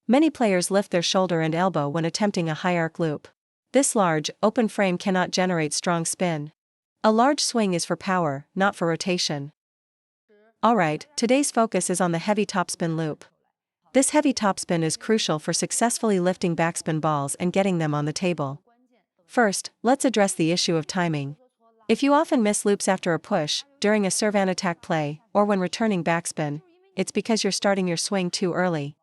Many players lift their shoulder and elbow when attempting a high arc loop. This large, open frame cannot generate strong spin. A large swing is for power, not for rotation. Alright, today's focus is on the heavy topspin loop. This heavy topspin is crucial for successfully lifting backspin balls and getting them on the table. First, let's address the issue of timing. If you often miss loops after a push, during a serve and attack play, or when returning backspin, it's because you're starting your swing too early.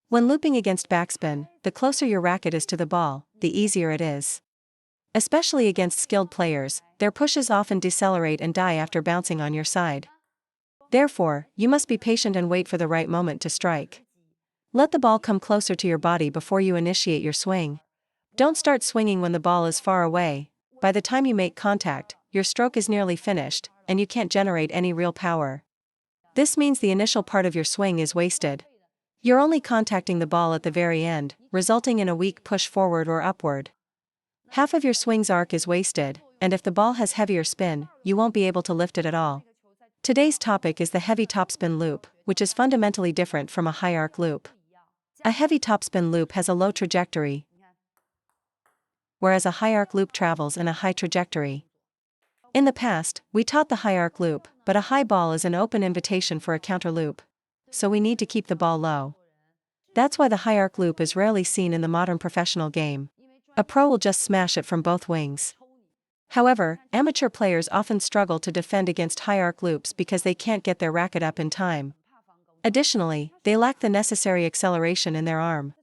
When looping against backspin, the closer your racket is to the ball, the easier it is. Especially against skilled players, their pushes often decelerate and die after bouncing on your side. Therefore, you must be patient and wait for the right moment to strike. Let the ball come closer to your body before you initiate your swing. Don't start swinging when the ball is far away. By the time you make contact, your stroke is nearly finished, and you can't generate any real power. This means the initial part of your swing is wasted. You're only contacting the ball at the very end, resulting in a weak push forward or upward. Half of your swing's arc is wasted, and if the ball has heavier spin, you won't be able to lift it at all. Today's topic is the heavy topspin loop, which is fundamentally different from a high arc loop. A heavy topspin loop has a low trajectory, whereas a high arc loop travels in a high trajectory. In the past, we taught the high arc loop, but a high ball is an open invitation for a counter loop. So we need to keep the ball low. That's why the high arc loop is rarely seen in the modern professional game. A pro will just smash it from both wings. However, amateur players often struggle to defend against high arc loops because they can't get their racket up in time. Additionally, they lack the necessary acceleration in their arm.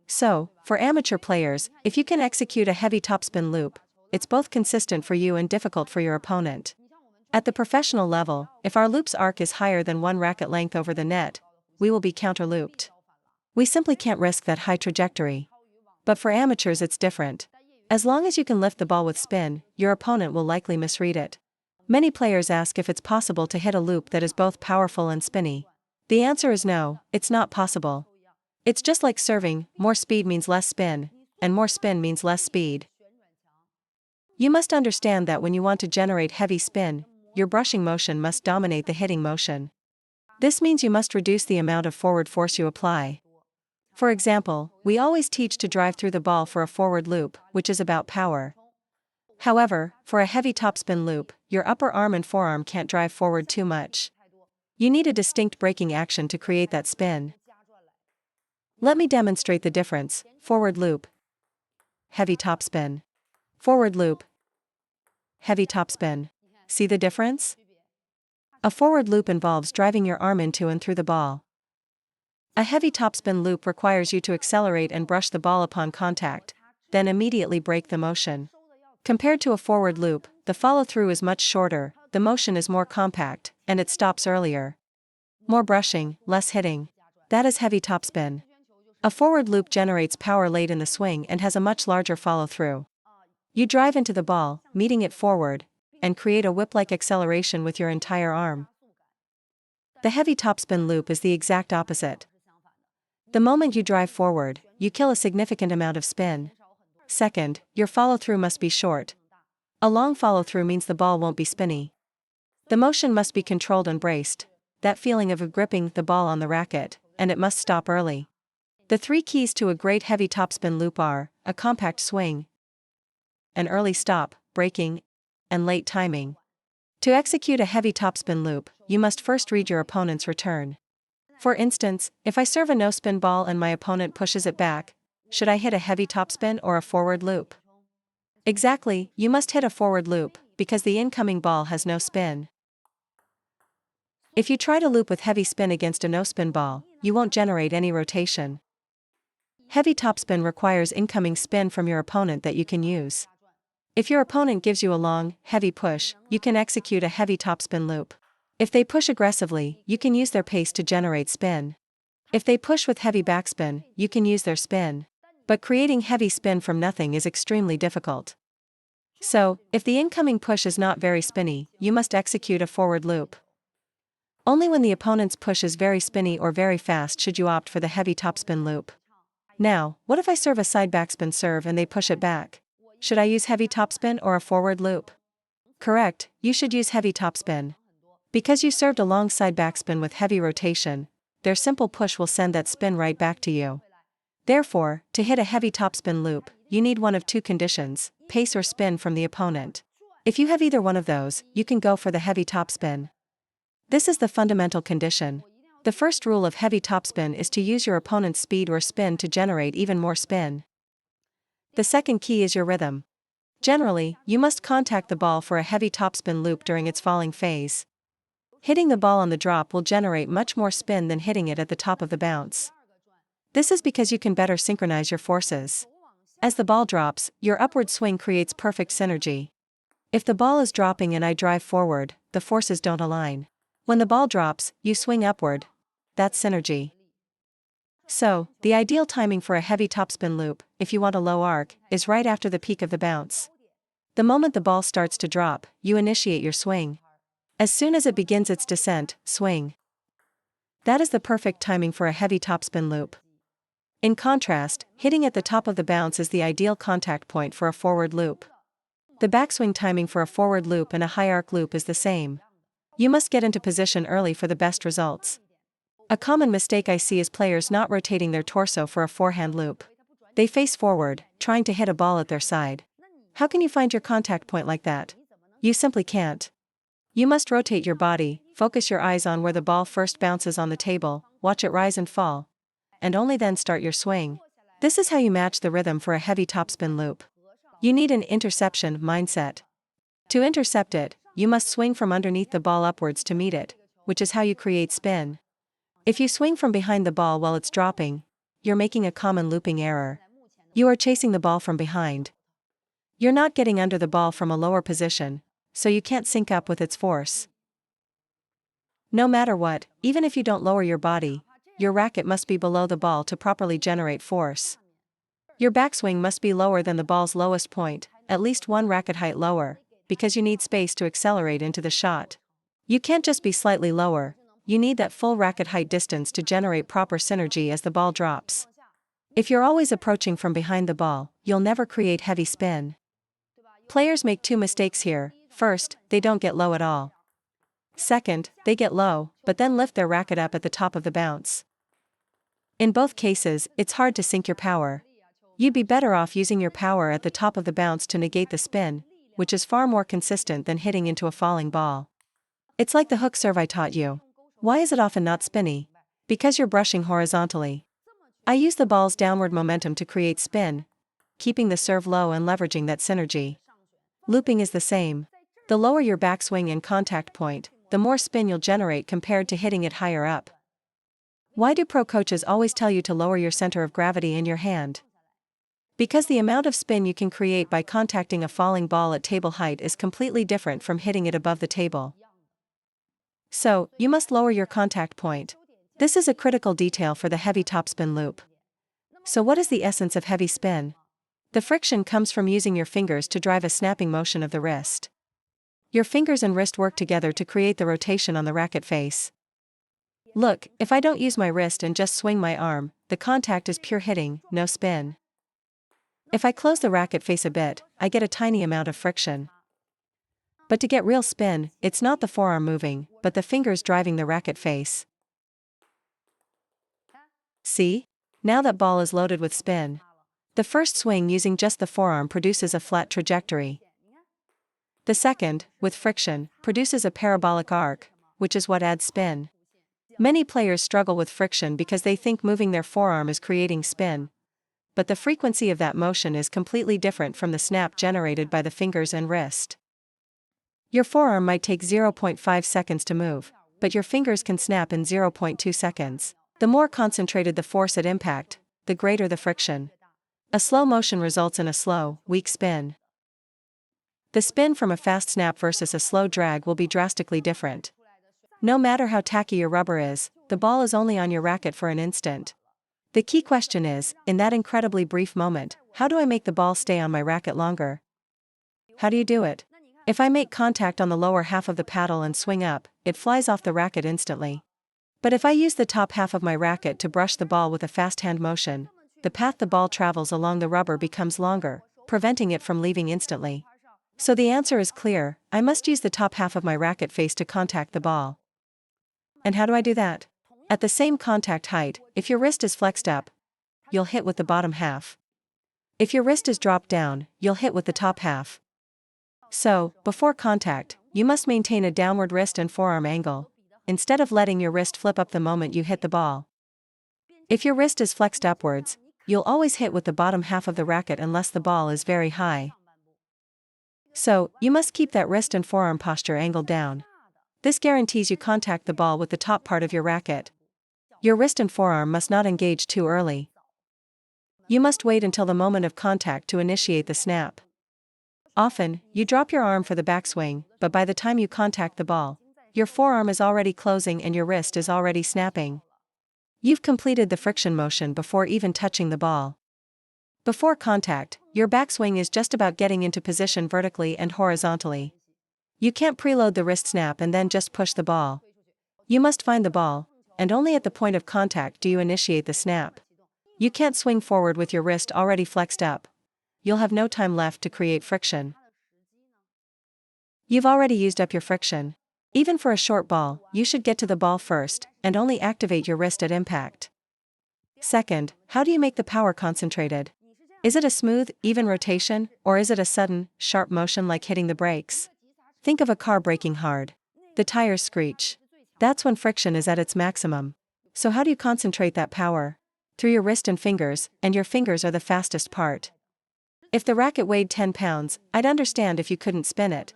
So, for amateur players, if you can execute a heavy topspin loop, it's both consistent for you and difficult for your opponent. At the professional level, if our loop's arc is higher than one racket length over the net, we will be counter-looped. We simply can't risk that high trajectory. But for amateurs it's different. As long as you can lift the ball with spin, your opponent will likely misread it. Many players ask if it's possible to hit a loop that is both powerful and spinny. The answer is no, it's not possible. It's just like serving, more speed means less spin, and more spin means less speed. You must understand that when you want to generate heavy spin, your brushing motion must dominate the hitting motion. This means you must reduce the amount of forward force you apply. For example, we always teach to drive through the ball for a forward loop, which is about power. However, for a heavy topspin loop, your upper arm and forearm can't drive forward too much. You need a distinct braking action to create that spin. Let me demonstrate the difference. Forward loop, heavy topspin. Forward loop, heavy topspin. See the difference? A forward loop involves driving your arm into and through the ball. A heavy topspin loop requires you to accelerate and brush the ball upon contact, then immediately break the motion. Compared to a forward loop, the follow-through is much shorter, the motion is more compact, and it stops earlier. More brushing, less hitting. That is heavy topspin. A forward loop generates power late in the swing and has a much larger follow-through. You drive into the ball, meeting it forward, and create a whip-like acceleration with your entire arm. The heavy topspin loop is the exact opposite. The moment you drive forward, you kill a significant amount of spin. Second, your follow-through must be short. A long follow-through means the ball won't be spinny. The motion must be controlled and braced, that feeling of gripping the ball on the racket, and it must stop early. The three keys to a great heavy topspin loop are a compact swing, an early stop, braking, and late timing. To execute a heavy topspin loop, you must first read your opponent's return. For instance, if I serve a no-spin ball and my opponent pushes it back, should I hit a heavy topspin or a forward loop? Exactly, you must hit a forward loop, because the incoming ball has no spin. If you try to loop with heavy spin against a no-spin ball, you won't generate any rotation. Heavy topspin requires incoming spin from your opponent that you can use. If your opponent gives you a long, heavy push, you can execute a heavy topspin loop. If they push aggressively, you can use their pace to generate spin. If they push with heavy backspin, you can use their spin. But creating heavy spin from nothing is extremely difficult. So, if the incoming push is not very spinny, you must execute a forward loop. Only when the opponent's push is very spinny or very fast should you opt for the heavy topspin loop. Now, what if I serve a side backspin serve and they push it back? Should I use heavy topspin or a forward loop? Correct, you should use heavy topspin. Because you served a long side backspin with heavy rotation, their simple push will send that spin right back to you. Therefore, to hit a heavy topspin loop, you need one of two conditions: pace or spin from the opponent. If you have either one of those, you can go for the heavy topspin. This is the fundamental condition. The first rule of heavy topspin is to use your opponent's speed or spin to generate even more spin. The second key is your rhythm. Generally, you must contact the ball for a heavy topspin loop during its falling phase. Hitting the ball on the drop will generate much more spin than hitting it at the top of the bounce. This is because you can better synchronize your forces. As the ball drops, your upward swing creates perfect synergy. If the ball is dropping and I drive forward, the forces don't align. When the ball drops, you swing upward. That's synergy. So, the ideal timing for a heavy topspin loop, if you want a low arc, is right after the peak of the bounce. The moment the ball starts to drop, you initiate your swing. As soon as it begins its descent, swing. That is the perfect timing for a heavy topspin loop. In contrast, hitting at the top of the bounce is the ideal contact point for a forward loop. The backswing timing for a forward loop and a high arc loop is the same. You must get into position early for the best results. A common mistake I see is players not rotating their torso for a forehand loop. They face forward, trying to hit a ball at their side. How can you find your contact point like that? You simply can't. You must rotate your body, focus your eyes on where the ball first bounces on the table, watch it rise and fall, and only then start your swing. This is how you match the rhythm for a heavy topspin loop. You need an interception mindset. To intercept it, you must swing from underneath the ball upwards to meet it, which is how you create spin. If you swing from behind the ball while it's dropping, you're making a common looping error. You are chasing the ball from behind. You're not getting under the ball from a lower position, so you can't sync up with its force. No matter what, even if you don't lower your body, your racket must be below the ball to properly generate force. Your backswing must be lower than the ball's lowest point, at least one racket height lower, because you need space to accelerate into the shot. You can't just be slightly lower. You need that full racket height distance to generate proper synergy as the ball drops. If you're always approaching from behind the ball, you'll never create heavy spin. Players make two mistakes here. First, they don't get low at all. Second, they get low, but then lift their racket up at the top of the bounce. In both cases, it's hard to sync your power. You'd be better off using your power at the top of the bounce to negate the spin, which is far more consistent than hitting into a falling ball. It's like the hook serve I taught you. Why is it often not spinny? Because you're brushing horizontally. I use the ball's downward momentum to create spin, keeping the serve low and leveraging that synergy. Looping is the same. The lower your backswing and contact point, the more spin you'll generate compared to hitting it higher up. Why do pro coaches always tell you to lower your center of gravity in your hand? Because the amount of spin you can create by contacting a falling ball at table height is completely different from hitting it above the table. So, you must lower your contact point. This is a critical detail for the heavy topspin loop. So what is the essence of heavy spin? The friction comes from using your fingers to drive a snapping motion of the wrist. Your fingers and wrist work together to create the rotation on the racket face. Look, if I don't use my wrist and just swing my arm, the contact is pure hitting, no spin. If I close the racket face a bit, I get a tiny amount of friction. But to get real spin, it's not the forearm moving, but the fingers driving the racket face. See? Now that ball is loaded with spin. The first swing using just the forearm produces a flat trajectory. The second, with friction, produces a parabolic arc, which is what adds spin. Many players struggle with friction because they think moving their forearm is creating spin. But the frequency of that motion is completely different from the snap generated by the fingers and wrist. Your forearm might take 0.5 seconds to move, but your fingers can snap in 0.2 seconds. The more concentrated the force at impact, the greater the friction. A slow motion results in a slow, weak spin. The spin from a fast snap versus a slow drag will be drastically different. No matter how tacky your rubber is, the ball is only on your racket for an instant. The key question is, in that incredibly brief moment, how do I make the ball stay on my racket longer? How do you do it? If I make contact on the lower half of the paddle and swing up, it flies off the racket instantly. But if I use the top half of my racket to brush the ball with a fast hand motion, the path the ball travels along the rubber becomes longer, preventing it from leaving instantly. So the answer is clear, I must use the top half of my racket face to contact the ball. And how do I do that? At the same contact height, if your wrist is flexed up, you'll hit with the bottom half. If your wrist is dropped down, you'll hit with the top half. So, before contact, you must maintain a downward wrist and forearm angle, instead of letting your wrist flip up the moment you hit the ball. If your wrist is flexed upwards, you'll always hit with the bottom half of the racket unless the ball is very high. So, you must keep that wrist and forearm posture angled down. This guarantees you contact the ball with the top part of your racket. Your wrist and forearm must not engage too early. You must wait until the moment of contact to initiate the snap. Often, you drop your arm for the backswing, but by the time you contact the ball, your forearm is already closing and your wrist is already snapping. You've completed the friction motion before even touching the ball. Before contact, your backswing is just about getting into position vertically and horizontally. You can't preload the wrist snap and then just push the ball. You must find the ball, and only at the point of contact do you initiate the snap. You can't swing forward with your wrist already flexed up. You'll have no time left to create friction. You've already used up your friction. Even for a short ball, you should get to the ball first, and only activate your wrist at impact. Second, how do you make the power concentrated? Is it a smooth, even rotation, or is it a sudden, sharp motion like hitting the brakes? Think of a car braking hard. The tires screech. That's when friction is at its maximum. So how do you concentrate that power? Through your wrist and fingers, and your fingers are the fastest part. If the racket weighed 10 pounds, I'd understand if you couldn't spin it.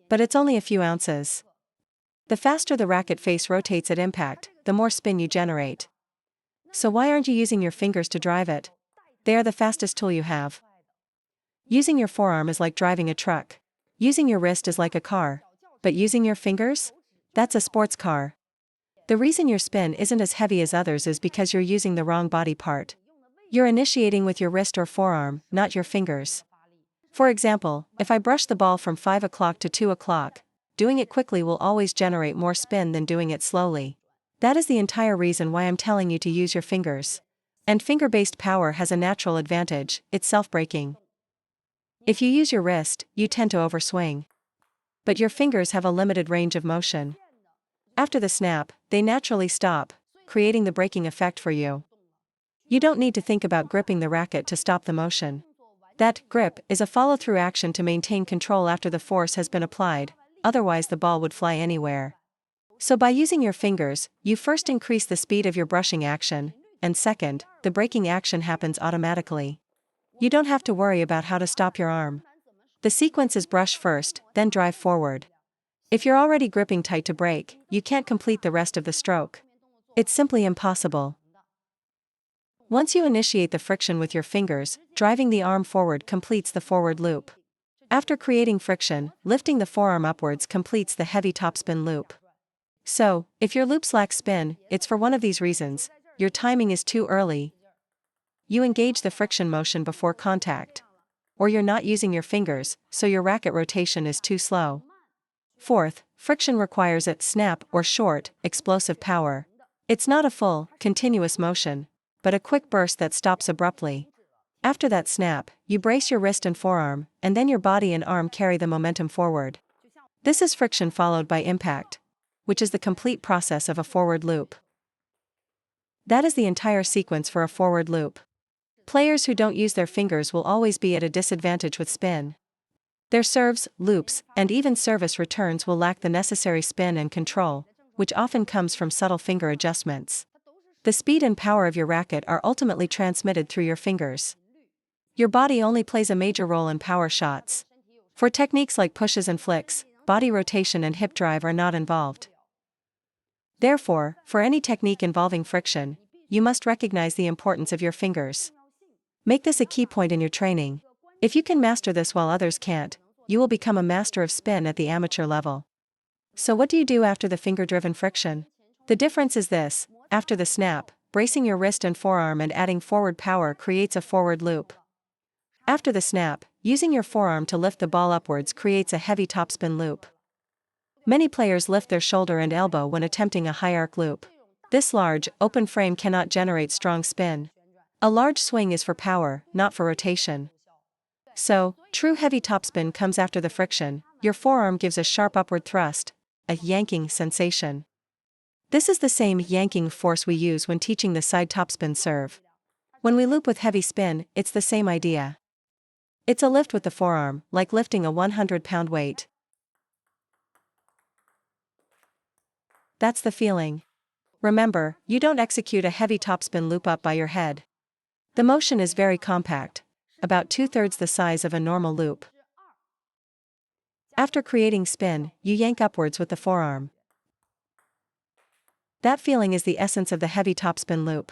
But it's only a few ounces. The faster the racket face rotates at impact, the more spin you generate. So why aren't you using your fingers to drive it? They are the fastest tool you have. Using your forearm is like driving a truck. Using your wrist is like a car. But using your fingers? That's a sports car. The reason your spin isn't as heavy as others is because you're using the wrong body part. You're initiating with your wrist or forearm, not your fingers. For example, if I brush the ball from 5 o'clock to 2 o'clock, doing it quickly will always generate more spin than doing it slowly. That is the entire reason why I'm telling you to use your fingers. And finger-based power has a natural advantage, it's self-braking. If you use your wrist, you tend to overswing. But your fingers have a limited range of motion. After the snap, they naturally stop, creating the braking effect for you. You don't need to think about gripping the racket to stop the motion. That grip is a follow-through action to maintain control after the force has been applied, otherwise the ball would fly anywhere. So by using your fingers, you first increase the speed of your brushing action, and second, the braking action happens automatically. You don't have to worry about how to stop your arm. The sequence is brush first, then drive forward. If you're already gripping tight to brake, you can't complete the rest of the stroke. It's simply impossible. Once you initiate the friction with your fingers, driving the arm forward completes the forward loop. After creating friction, lifting the forearm upwards completes the heavy topspin loop. So, if your loops lack spin, it's for one of these reasons: your timing is too early, you engage the friction motion before contact, or you're not using your fingers, so your racket rotation is too slow. Fourth, friction requires a snap or short, explosive power. It's not a full, continuous motion, but a quick burst that stops abruptly. After that snap, you brace your wrist and forearm, and then your body and arm carry the momentum forward. This is friction followed by impact, which is the complete process of a forward loop. That is the entire sequence for a forward loop. Players who don't use their fingers will always be at a disadvantage with spin. Their serves, loops, and even service returns will lack the necessary spin and control, which often comes from subtle finger adjustments. The speed and power of your racket are ultimately transmitted through your fingers. Your body only plays a major role in power shots. For techniques like pushes and flicks, body rotation and hip drive are not involved. Therefore, for any technique involving friction, you must recognize the importance of your fingers. Make this a key point in your training. If you can master this while others can't, you will become a master of spin at the amateur level. So what do you do after the finger-driven friction? The difference is this: after the snap, bracing your wrist and forearm and adding forward power creates a forward loop. After the snap, using your forearm to lift the ball upwards creates a heavy topspin loop. Many players lift their shoulder and elbow when attempting a high arc loop. This large, open frame cannot generate strong spin. A large swing is for power, not for rotation. So, true heavy topspin comes after the friction. Your forearm gives a sharp upward thrust, a yanking sensation. This is the same yanking force we use when teaching the side topspin serve. When we loop with heavy spin, it's the same idea. It's a lift with the forearm, like lifting a 100-pound weight. That's the feeling. Remember, you don't execute a heavy topspin loop up by your head. The motion is very compact, about 2/3 the size of a normal loop. After creating spin, you yank upwards with the forearm. That feeling is the essence of the heavy topspin loop.